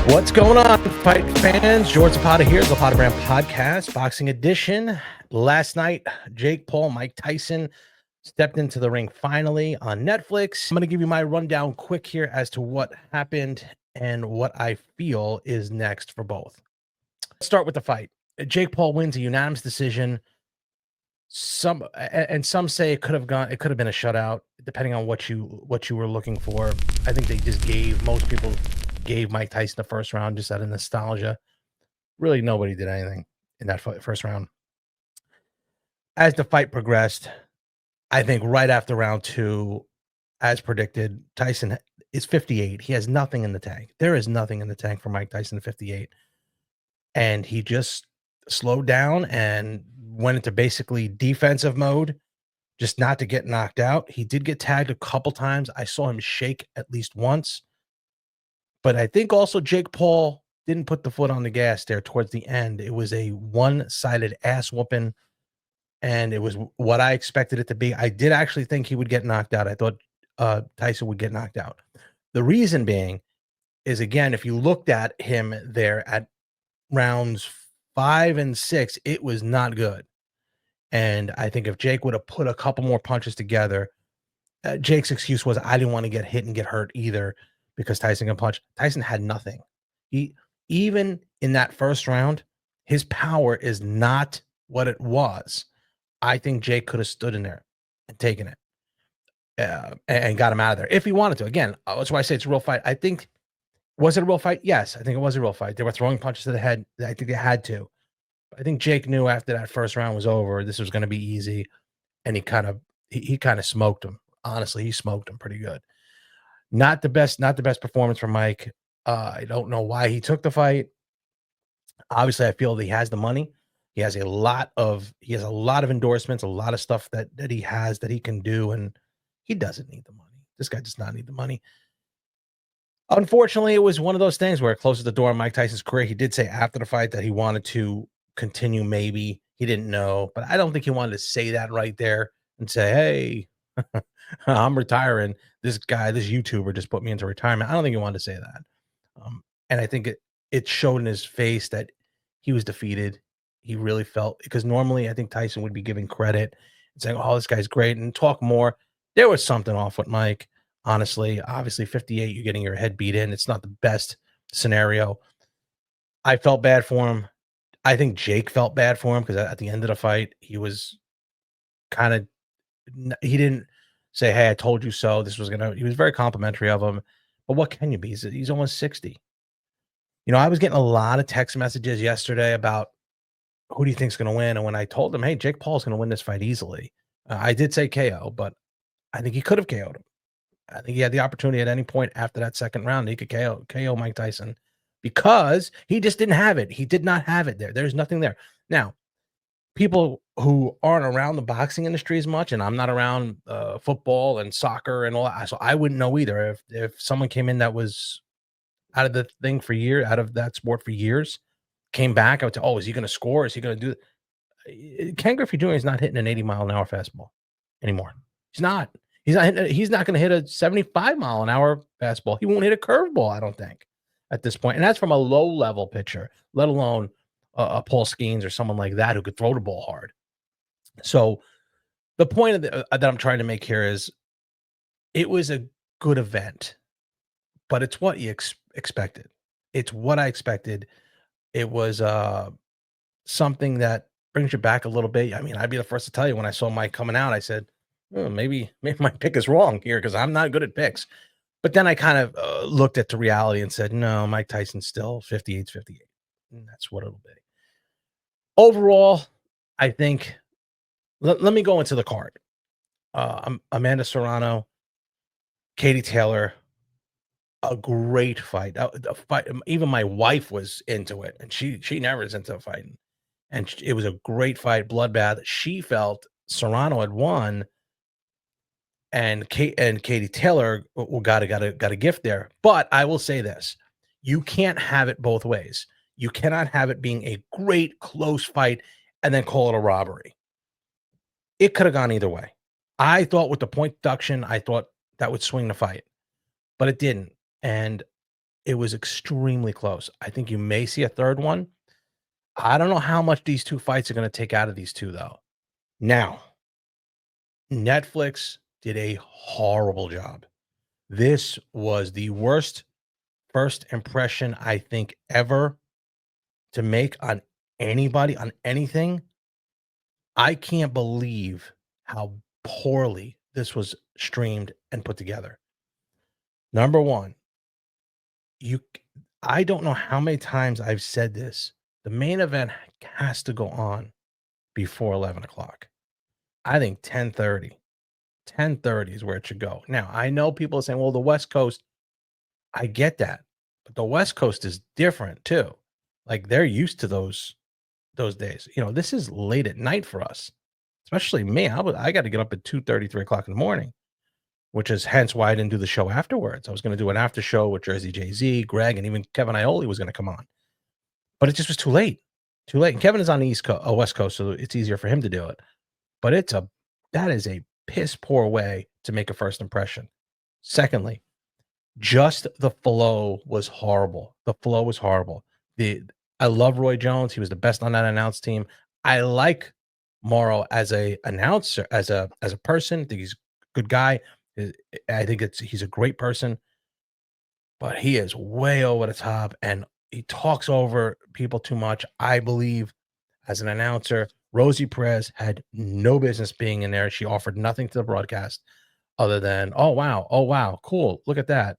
What's going on, fight fans? George Zapata here, Zapata Brand Podcast, Boxing Edition. Last night, Jake Paul, Mike Tyson stepped into the ring finally on Netflix. I'm going to give you my rundown quick here as to what happened and what I feel is next for both. Let's start with the fight. Jake Paul wins a unanimous decision. Some say it could have been a shutout, depending on what you were looking for. I think they just most people gave Mike Tyson the first round just out of nostalgia. Really, nobody did anything in that first round. As the fight progressed, I think right after round 2, as predicted, Tyson is 58. He has nothing in the tank. There is nothing in the tank for Mike Tyson at 58. And he just slowed down and went into basically defensive mode, just not to get knocked out. He did get tagged a couple times. I saw him shake at least once. But I think also Jake Paul didn't put the foot on the gas there towards the end. It was a one-sided ass whooping, and it was what I expected it to be. I did actually think he would get knocked out. I thought Tyson would get knocked out. The reason being is, again, if you looked at him there at rounds 5 and 6, it was not good. And I think if Jake would have put a couple more punches together, Jake's excuse was, I didn't want to get hit and get hurt either because Tyson can punch. Tyson had nothing. Even in that first round, his power is not what it was. I think Jake could have stood in there and taken it and got him out of there if he wanted to. Again, that's why I say it's a real fight. I think, was it a real fight? Yes, I think it was a real fight. They were throwing punches to the head. I think they had to. I think Jake knew after that first round was over, this was going to be easy, and he kind of smoked him. Honestly, he smoked him pretty good. Not the best performance from Mike. I don't know why he took the fight. Obviously, I feel that he has the money. He has a lot of endorsements, a lot of stuff that he has that he can do, and he doesn't need the money. This guy does not need the money. Unfortunately, it was one of those things where it closes the door on Mike Tyson's career. He did say after the fight that he wanted to continue, maybe. He didn't know, but I don't think he wanted to say that right there and say, hey, I'm retiring. This YouTuber just put me into retirement. I don't think he wanted to say that. And I think it showed in his face that he was defeated. He really felt, because normally I think Tyson would be giving credit and saying, oh, this guy's great, and talk more. There was something off with Mike. Honestly, obviously 58, you're getting your head beat in. It's not the best scenario. I felt bad for him. I think Jake felt bad for him because at the end of the fight, he was he didn't say, hey, I told you so. He was very complimentary of him. But what can you be? He's almost 60. I was getting a lot of text messages yesterday about who do you think's going to win? And when I told them, hey, Jake Paul's going to win this fight easily, I did say KO, but I think he could have KO'd him. I think he had the opportunity at any point after that second round. He could KO Mike Tyson because he just didn't have it. He did not have it there. There's nothing there. Now, people who aren't around the boxing industry as much, and I'm not around football and soccer and all that, so I wouldn't know either. If someone came in that was out of the thing for years, out of that sport for years, came back, I would say, oh, is he going to score? Is he going to do it? Ken Griffey Jr. is not hitting an 80-mile-an-hour fastball anymore. He's not. He's not going to hit a 75-mile-an-hour fastball. He won't hit a curveball, I don't think, at this point. And that's from a low-level pitcher, let alone a Paul Skeens or someone like that who could throw the ball hard. So the point that I'm trying to make here is it was a good event, but it's what you expected. It's what I expected. It was something that brings you back a little bit. I mean, I'd be the first to tell you when I saw Mike coming out, I said, oh, maybe my pick is wrong here because I'm not good at picks. But then I kind of looked at the reality and said, no, Mike Tyson's still 58's 58. And that's what it'll be. Overall, I think, let me go into the card. Amanda Serrano, Katie Taylor, a great fight. A fight. Even my wife was into it, and she never is into fighting. And it was a great fight, bloodbath. She felt Serrano had won, and Katie Taylor got a gift there. But I will say this: you can't have it both ways. You cannot have it being a great close fight and then call it a robbery. It could have gone either way. I thought with the point deduction, I thought that would swing the fight, but it didn't. And it was extremely close. I think you may see a third one. I don't know how much these 2 fights are gonna take out of these 2, though. Now, Netflix did a horrible job. This was the worst first impression, I think, ever to make on anybody, on anything. I can't believe how poorly this was streamed and put together. Number 1, you c I don't know how many times I've said this. The main event has to go on before 11 o'clock. I think 10:30 is where it should go. Now, I know people are saying, "Well, the West Coast," I get that, but the West Coast is different too. Like, they're used to those days. This is late at night for us, especially me. I gotta get up at 2:30, 3 o'clock in the morning, which is hence why I didn't do the show afterwards. I was gonna do an after show with Jersey Jay-Z, Greg, and even Kevin Iole was gonna come on, but it just was too late. Too late. And Kevin is on the West Coast, so it's easier for him to do it. But that is a piss poor way to make a first impression. Secondly, just the flow was horrible. The flow was horrible. The I love Roy Jones. He was the best on that announce team. I like Morrow as a announcer, as a person. I think he's a good guy. Uh, I think he's a great person, but he is way over the top and he talks over people too much. I believe as an announcer, Rosie Perez had no business being in there. She offered nothing to the broadcast other than, oh wow, cool, look at that."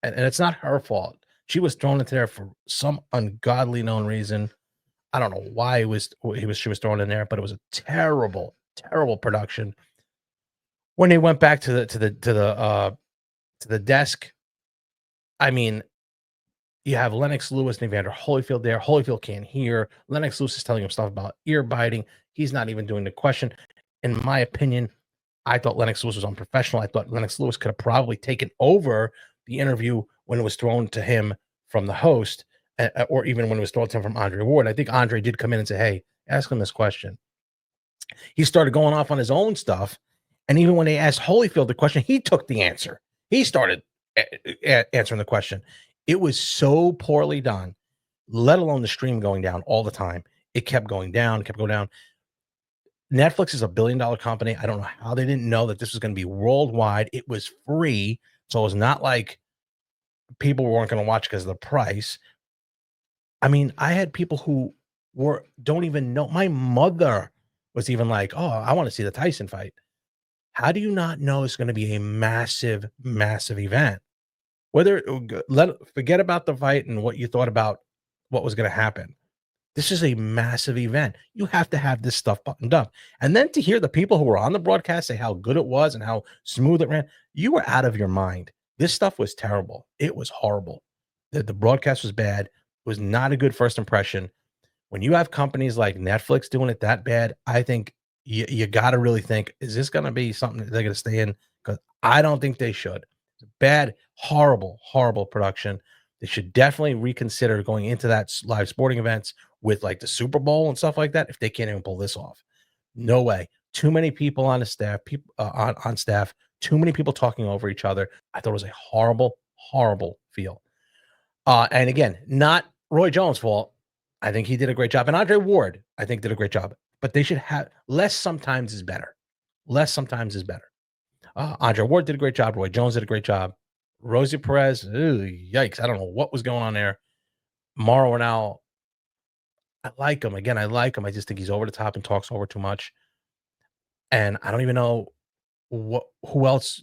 And it's not her fault. She was thrown into there for some ungodly known reason. I don't know why she was thrown in there, but it was a terrible, terrible production. When they went back to the desk, I mean, you have Lennox Lewis and Evander Holyfield there. Holyfield can't hear. Lennox Lewis is telling him stuff about ear biting. He's not even doing the question. In my opinion, I thought Lennox Lewis was unprofessional. I thought Lennox Lewis could have probably taken over the interview when it was thrown to him from the host, or even when it was thrown to him from Andre Ward. I think Andre did come in and say, "Hey, ask him this question." He started going off on his own stuff, and even when they asked Holyfield the question, he took the answer. He started answering the question. It was so poorly done, let alone the stream going down all the time. It kept going down, kept going down. Netflix is a billion-dollar company. I don't know how they didn't know that this was gonna be worldwide. It was free, so it was not like people weren't gonna watch because of the price. I mean, I had people who don't even know. My mother was even like, "Oh, I wanna see the Tyson fight." How do you not know it's gonna be a massive, massive event? Whether forget about the fight and what you thought about what was gonna happen. This is a massive event. You have to have this stuff buttoned up. And then to hear the people who were on the broadcast say how good it was and how smooth it ran, you were out of your mind. This stuff was terrible. It was horrible. The broadcast was bad. It was not a good first impression. When you have companies like Netflix doing it that bad, I think you got to really think, is this going to be something that they're going to stay in? Because I don't think they should. It's a bad, horrible, horrible production. They should definitely reconsider going into that live sporting events with like the Super Bowl and stuff like that if they can't even pull this off. No way. Too many people on the staff, people on staff, too many people talking over each other. I thought it was a horrible, horrible feel. And again, not Roy Jones' fault. I think he did a great job. And Andre Ward, I think, did a great job. But they should have less sometimes is better. Less sometimes is better. Andre Ward did a great job. Roy Jones did a great job. Rosie Perez, yikes. I don't know what was going on there. Mauro Ranallo, I like him. Again, I like him. I just think he's over the top and talks over too much. And I don't even know who else.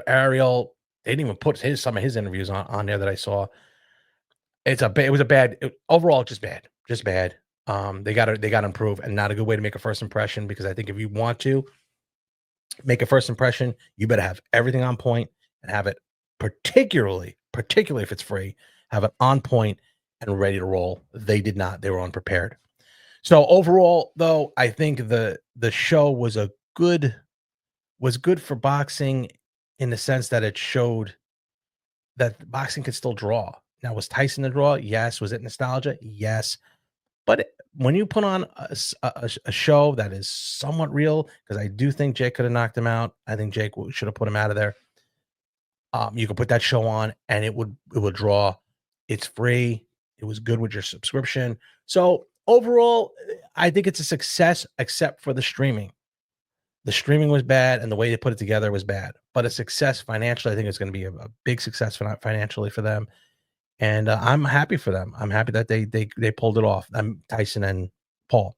Ariel, they didn't even put some of his interviews on there that I saw. It was a bad overall, just bad, just bad. They got to improve, and not a good way to make a first impression, because I think if you want to make a first impression, you better have everything on point and have it particularly if it's free, have it on point and ready to roll. They did not. They were unprepared. So overall, though, I think the show was good for boxing in the sense that it showed that boxing could still draw. Now, was Tyson the draw? Yes. Was it nostalgia? Yes. But when you put on a show that is somewhat real, because I do think Jake could have knocked him out. I think Jake should have put him out of there. You could put that show on and it would draw. It's free. It was good with your subscription. So overall, I think it's a success, except for the streaming. The streaming was bad, and the way they put it together was bad. But a success financially, I think it's going to be a big success financially for them. And I'm happy for them. I'm happy that they pulled it off. I'm Tyson and Paul.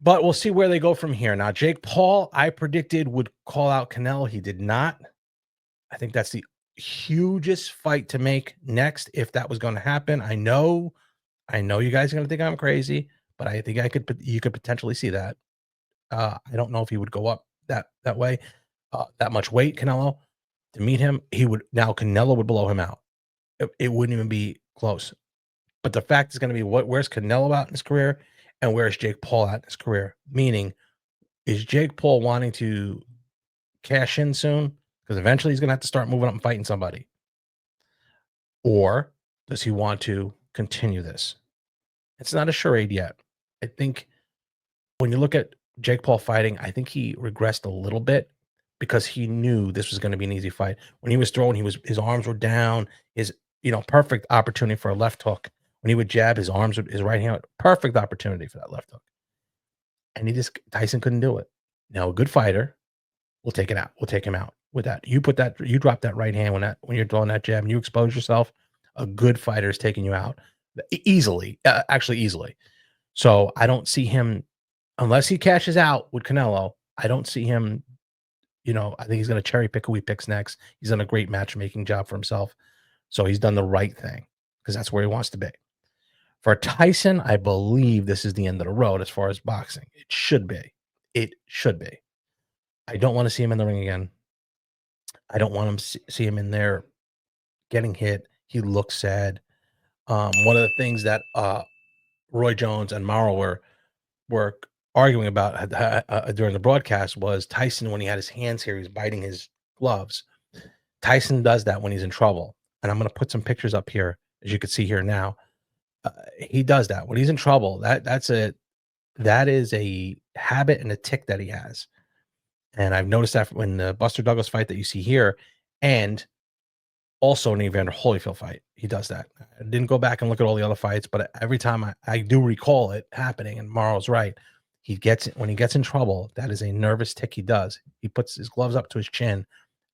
But we'll see where they go from here. Now, Jake Paul, I predicted would call out Canelo. He did not. I think that's the hugest fight to make next if that was going to happen. I know you guys are going to think I'm crazy, but I think you could potentially see that. I don't know if he would go up that way, that much weight, Canelo, to meet him. Canelo would blow him out. It wouldn't even be close. But the fact is going to be where's Canelo at in his career and where's Jake Paul at in his career? Meaning, is Jake Paul wanting to cash in soon? Because eventually he's going to have to start moving up and fighting somebody. Or does he want to continue this? It's not a charade yet. I think when you look at Jake Paul fighting, I think he regressed a little bit because he knew this was going to be an easy fight. When he was throwing, his arms were down, his perfect opportunity for a left hook. When he would jab, his right hand, perfect opportunity for that left hook. And Tyson couldn't do it. Now, a good fighter will take it out. We'll take him out with that. You drop that right hand when you're throwing that jab and you expose yourself. A good fighter is taking you out easily, actually easily. So I don't see him, unless he cashes out with Canelo. I don't see him. I think he's going to cherry pick who he picks next. He's done a great matchmaking job for himself. So he's done the right thing because that's where he wants to be. For Tyson, I believe this is the end of the road as far as boxing. It should be. It should be. I don't want to see him in the ring again. I don't want him to see him in there getting hit. He looks sad. One of the things that Roy Jones and Morrow were arguing about during the broadcast was Tyson, when he had his hands here, he was biting his gloves. Tyson does that when he's in trouble. And I'm going to put some pictures up here, as you can see here now. He does that when he's in trouble. That is a habit and a tick that he has. And I've noticed that when the Buster Douglas fight that you see here, and also in the Evander Holyfield fight, he does that. I didn't go back and look at all the other fights, but every time I do recall it happening, and Morrow's right. When he gets in trouble, that is a nervous tick he does. He puts his gloves up to his chin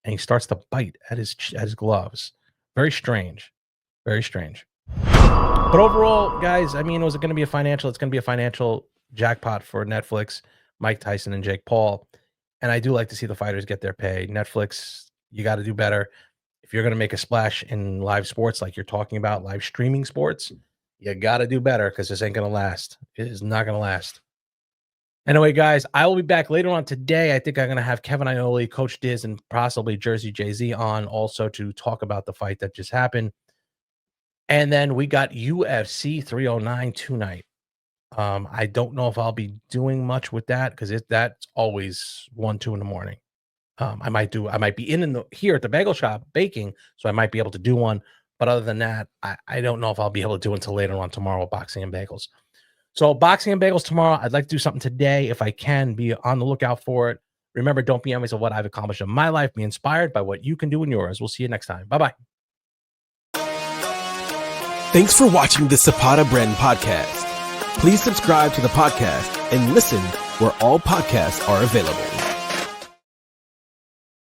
and he starts to bite at his gloves. Very strange. Very strange. But overall, guys, I mean, it's going to be a financial jackpot for Netflix, Mike Tyson and Jake Paul. And I do like to see the fighters get their pay. Netflix, you got to do better. If you're going to make a splash in live sports, like you're talking about, live streaming sports, you got to do better because this ain't going to last. It is not going to last. Anyway, guys, I will be back later on today. I think I'm going to have Kevin Ioli, Coach Diz, and possibly Jersey Jay-Z on also to talk about the fight that just happened. And then we got UFC 309 tonight. I don't know if I'll be doing much with that because that's always 1, 2 in the morning. I might be here at the bagel shop baking, so I might be able to do one. But other than that, I don't know if I'll be able to do until later on tomorrow, boxing and bagels. So boxing and bagels tomorrow. I'd like to do something today if I can. Be on the lookout for it. Remember, don't be envious of what I've accomplished in my life. Be inspired by what you can do in yours. We'll see you next time. Bye-bye. Thanks for watching the Zapata Brand Podcast. Please subscribe to the podcast and listen where all podcasts are available.